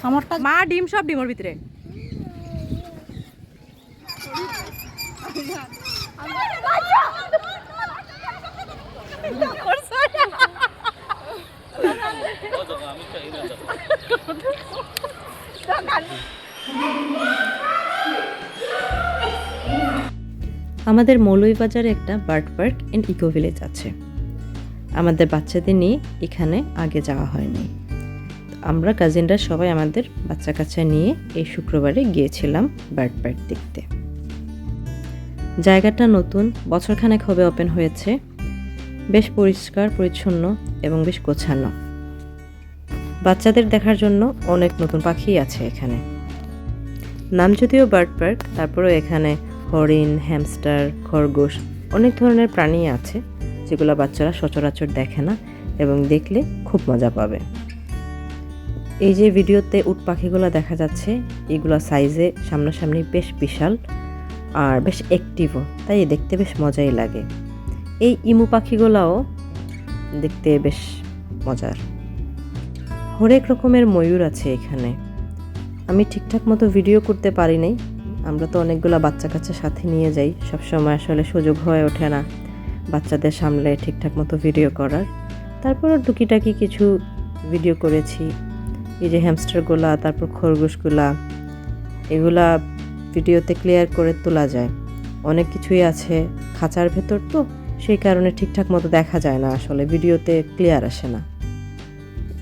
আমারটা মা ডিম সব ডিমের ভিতরে আমাদের মৌলভীবাজারে একটা bird park and eco village আছে। আমাদের বাচ্চাদের নিয়ে এখানে আগে যাওয়া হয়নি। আমরা কাজিনরা সবাই আমাদের বাচ্চা কাচ্চা নিয়ে এই শুক্রবারে গিয়েছিলাম বার্ড পার্ক দেখতে। জায়গাটা নতুন, বছরখানেক হবে ওপেন হয়েছে। বেশ পরিষ্কার পরিচ্ছন্ন এবং বেশ গোছানো। বাচ্চাদের দেখার জন্য অনেক নতুন পাখি আছে এখানে। নাম যদিও বার্ড পার্ক, তারপরেও এখানে হরিণ, হ্যামস্টার, খরগোশ অনেক ধরনের প্রাণী আছে যেগুলো বাচ্চারা সচরাচর দেখে না এবং দেখলে খুব মজা পাবে। এই যে ভিডিওতে উট পাখিগুলো দেখা যাচ্ছে, এগুলো সাইজে সামনাসামনি বেশ বিশাল আর বেশ অ্যাক্টিভও, তাই দেখতে বেশ মজাই লাগে। এই ইমু পাখিগুলোও দেখতে বেশ মজার। হরেক রকমের ময়ূর আছে এখানে। আমি ঠিকঠাক মতো ভিডিও করতে পারি নাই, আমরা তো অনেকগুলো বাচ্চা কাচ্চা সাথে নিয়ে যাই, সবসময় আসলে সুযোগ হয়ে ওঠে না বাচ্চাদের সামলে ঠিকঠাক মতো ভিডিও করার। তারপরও টুকিটাকি কিছু ভিডিও করেছি। এই যে হ্যামস্টারগুলা, তারপর খরগোশগুলা, এগুলা ভিডিওতে ক্লিয়ার করে তোলা যায়। অনেক কিছুই আছে খাঁচার ভেতর, তো সেই কারণে ঠিকঠাক মতো দেখা যায় না, আসলে ভিডিওতে ক্লিয়ার আসে না।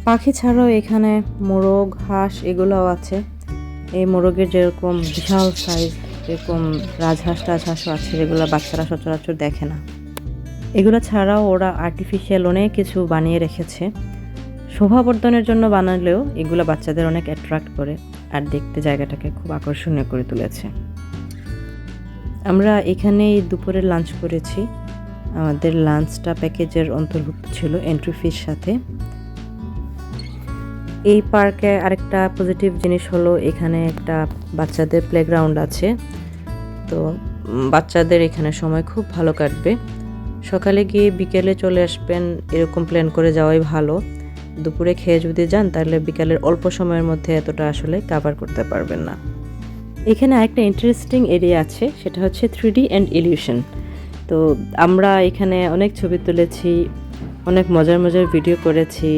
পাখি ছাড়াও এখানে মোরগ, হাঁস এগুলোও আছে। এই মোরগের যেরকম বিশাল সাইজ, এরকম রাজহাঁসও আছে যেগুলো বাচ্চারা সচরাচর দেখে না। এগুলো ছাড়াও ওরা আর্টিফিশিয়াল অনেক কিছু বানিয়ে রেখেছে। শোভাবর্ধনের জন্য বানালেও এগুলো বাচ্চাদের অনেক অ্যাট্রাক্ট করে আর দেখতে জায়গাটাকে খুব আকর্ষণীয় করে তুলেছে। আমরা এখানেই দুপুরে লাঞ্চ করেছি। আমাদের লাঞ্চটা প্যাকেজের অন্তর্ভুক্ত ছিল এন্ট্রি ফির সাথে। এই পার্কে আরেকটা পজিটিভ জিনিস হলো এখানে একটা বাচ্চাদের প্লেগ্রাউন্ড আছে, তো বাচ্চাদের এখানে সময় খুব ভালো কাটবে। সকালে গিয়ে বিকেলে চলে আসবেন এরকম প্ল্যান করে যাওয়াই ভালো। দুপুরে খেয়ে যদি যান তাহলে বিকালের অল্প সময়ের মধ্যে এতটা আসলে কভার করতে পারবেন না। এখানে আরেকটা ইন্টারেস্টিং এরিয়া আছে, সেটা হচ্ছে 3D অ্যান্ড ইলিউশন। তো আমরা এখানে অনেক ছবি তুলেছি, অনেক মজার মজার ভিডিও করেছি।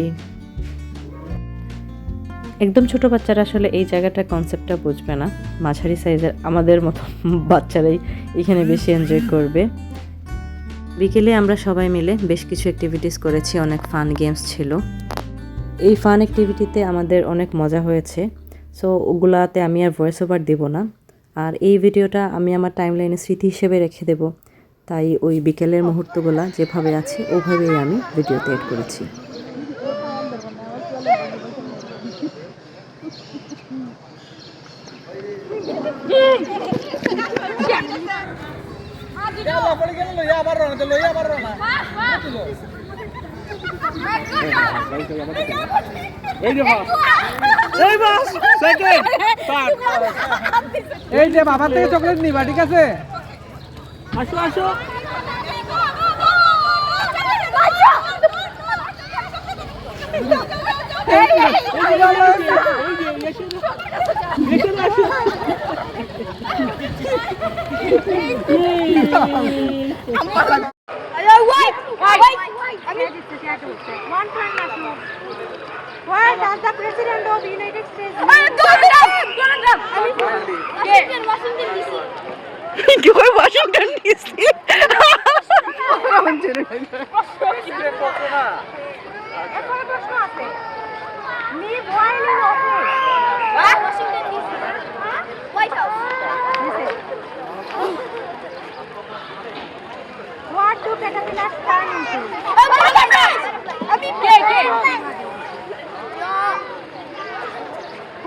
একদম ছোট বাচ্চারা আসলে এই জায়গাটার কনসেপ্টটা বুঝবে না, মাঝারি সাইজের আমাদের মতো বাচ্চারাই এখানে বেশি এনজয় করবে। বিকেলে আমরা সবাই মিলে বেশ কিছু অ্যাক্টিভিটিস করেছি, অনেক ফান গেমস ছিল। এই ফান অ্যাক্টিভিটিতে আমাদের অনেক মজা হয়েছে। সো ওগুলাতে আমি আর ভয়েস ওভার দেব না, আর এই ভিডিওটা আমি আমার টাইমলাইনে স্মৃতি হিসেবে রেখে দেব। তাই ওই বিকেলের মুহূর্তগুলো যেভাবে আছে ওভাবেই আমি ভিডিওতে এড করেছি। এই যে বাবার থেকে চকলেট নিবা, ঠিক আছে? আসো আসো। Where does the President of the United States live? Washington DC. Washington DC. Washington DC. White House. What do caterpillars turn into?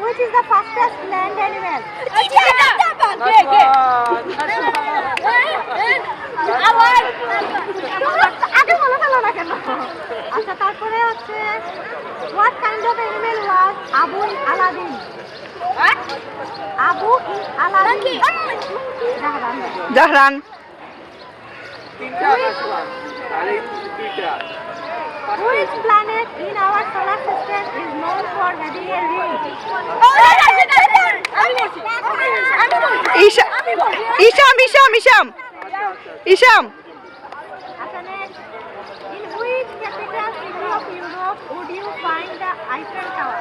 Which is the fastest land animal? আচ্ছা, তারপরে হচ্ছে what kind of animal was Abu in Aladdin? Abu in Aladdin. Zohran. Which planet in our solar system is known for having a ring? ইশাম In which capital city of Europe would you find the Eiffel Tower?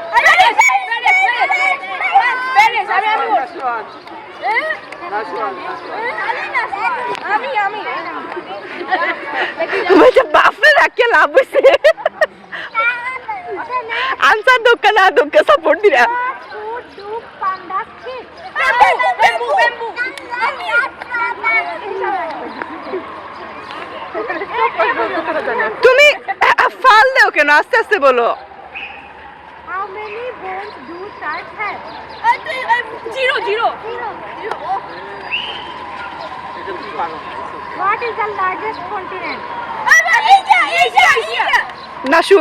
বাপরে রাখে লাভ হয়েছে answer দোকান না দোকান support দিরা What food do pandas eat? তুমি ফাল দাও কেন আস্তে আস্তে বলো How many bones do sharks have? Zero What is the largest continent? নাশু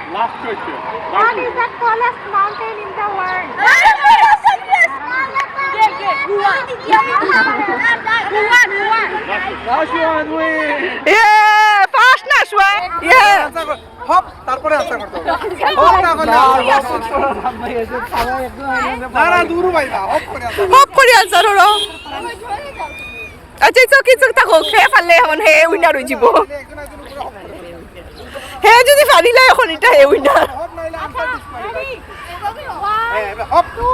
Last question. What is the tallest mountain in the world? Last one, win. A fast নাশু A hop তারপরে answer করতে হবে হপ না করলে না দূর ভাই না hop করে আনসার হপ করে আনসার হলো আচ্ছা চকি চক থাকো খেয়ে ফেললে এখন হে উইনার হয়ে যাব একজন একজন উপরে হপ করে হে যদি ফারিলে এখন এটা হে উইনার হপ নাইলে answer discount One, hop 2,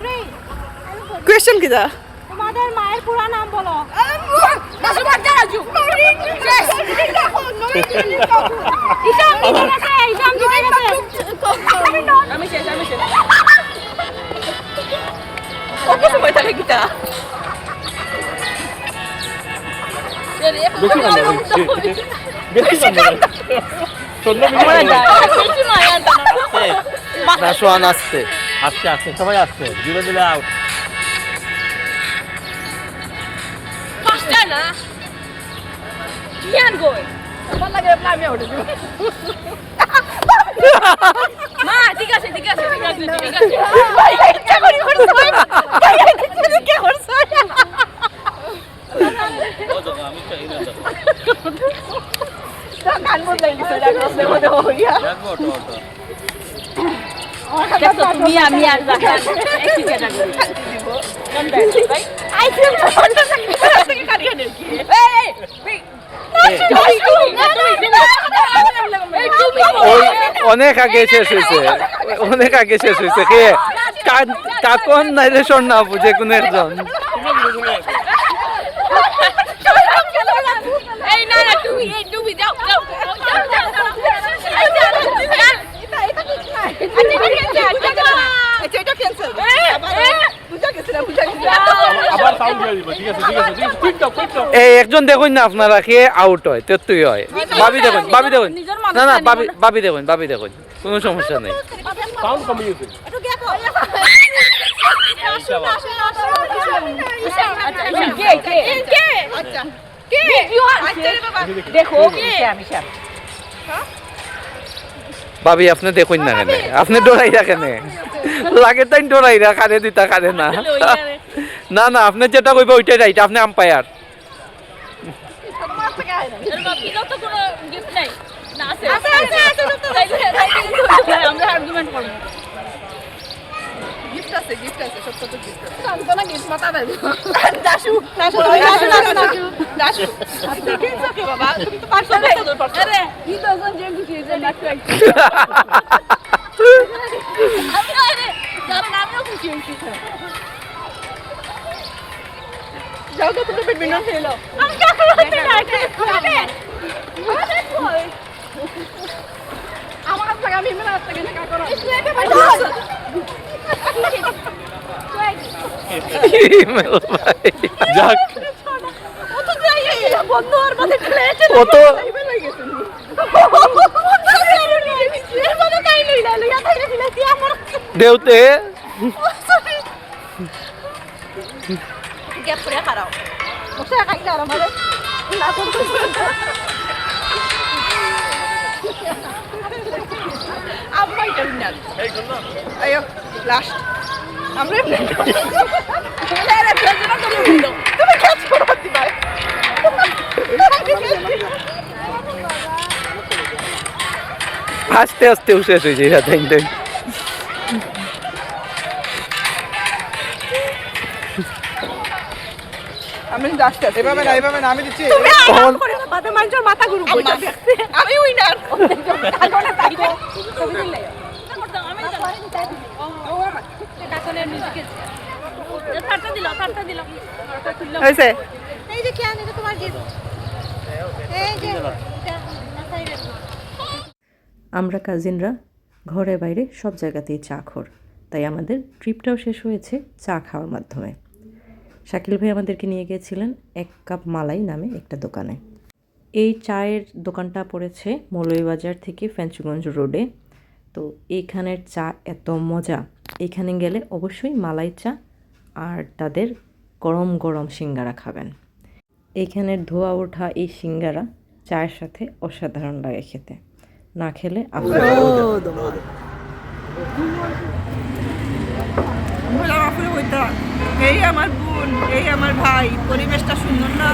3. Question কি দা তোমাদের মায়ের পুরা নাম বলো। কত সময় থাকে গীতা নাশওয়ান আসছে আসছে আসছে সবাই আসছে জিরো দিলে আউট অনেক আগে শেষ হয়েছে অনেক আগে শেষ হয়েছে কে কাকন নাইলে স্বর্ণা বুঝে কোন একজন এই একজন দেখুন না আপনারা খেয়ে আউট হয় তেতুই হয় ভাবি দেখুন না না ভাবি দেখুন কোনো সমস্যা নেই ভাবি আপনি দেখুন না কেন আপনি ডরাই রাখেন লাগে তাই ডরাই রা কারে দিতা কারে না না না আপনি যেটা কইবা ওইটাই রাইট আপনি আম্পায়ার যাও তো তুমি ব্যাডমিন্টন খেলো আমার কাছে আমি মেলা থেকে না করো যাক বন্ধু আর মধ্যে খেলেছে কত দেউতে গ্যাপ করে খারাও ওটা খাই না আমারে না করতে আব্বা এটা না এই করলো আয়ো লাস্ট আমরা তুমি ক্যাচ করো দিবাই আস্তে আস্তে শেষ হয়ে যায় তাই তাই আমি কিন্তু আস্তে আস্তে এভাবে না আমি দিচ্ছি তুমি আরাম করে না, মাথা মানুষের মাথা ঘুরু বইটা দেখতে আমি উইনার আগোনা তাইগো ছবি দিলে হয়েছে এই যে কেন এটা তোমার গিফট এই যে আমরা কাজিনরা ঘরে বাইরে সব জায়গাতেই চা খোর, তাই আমাদের ট্রিপটাও শেষ হয়েছে চা খাওয়ার মাধ্যমে। শাকিল ভাই আমাদেরকে নিয়ে গিয়েছিলেন এক কাপ মালাই নামে একটা দোকানে। এই চায়ের দোকানটা পড়েছে মৌলভীবাজার থেকে ফেঞ্চুগঞ্জ রোডে। তো এইখানের চা এত মজা, এখানে গেলে অবশ্যই মালাই চা আর তাদের গরম গরম সিঙ্গারা খাবেন। এইখানের ধোয়া ওঠা এই সিঙ্গারা চায়ের সাথে অসাধারণ লাগে খেতে, না খেলে আপনার এই আমার বোন, এই আমার ভাই, পরিবেশটা সুন্দর না?